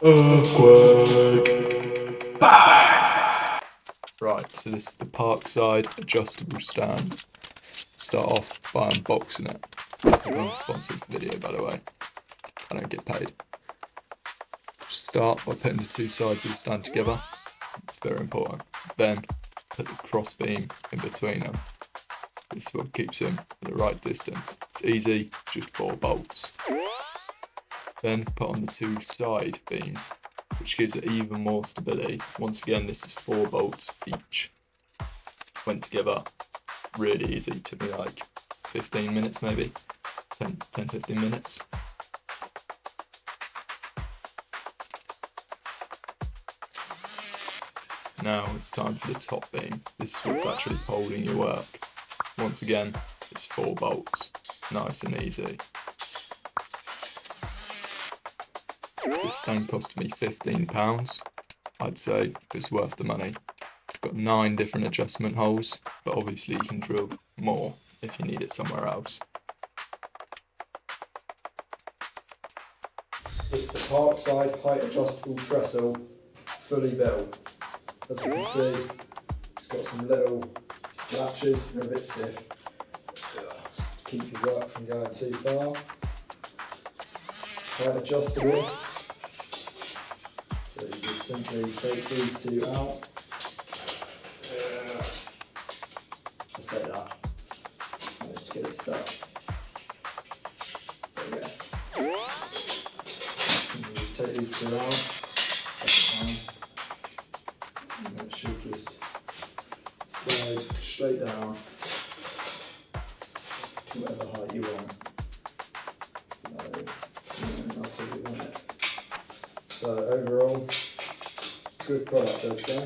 Earthquake! Right, so this is the parkside adjustable stand. Start off by unboxing it. This is not a sponsored video, by the way. I don't get paid. Start by putting the two sides of the stand together. It's very important. Then put the cross beam in between them. This is what keeps them at the right distance. It's easy, just 4 bolts. Then put on the two side beams, which gives it even more stability. Once again, this is 4 bolts each. Went together really easy. Took me like 15 minutes maybe, 10-15 minutes. Now it's time for the top beam. This is what's actually holding your work. Once again, it's 4 bolts, nice and easy. This stand cost me £15. I'd say it was worth the money. It's got 9 different adjustment holes, but obviously you can drill more if you need it somewhere else. It's the parkside height adjustable trestle, fully built. As you can see, it's got some little latches, they're a bit stiff to keep your work from going too far. Height adjustable, so you just simply take these two out. Let's say that. Let's just get it stuck. There we go. And you just take these two out. And it should just slide straight down to whatever height you want. That's what you want it. So overall, good product I'd say.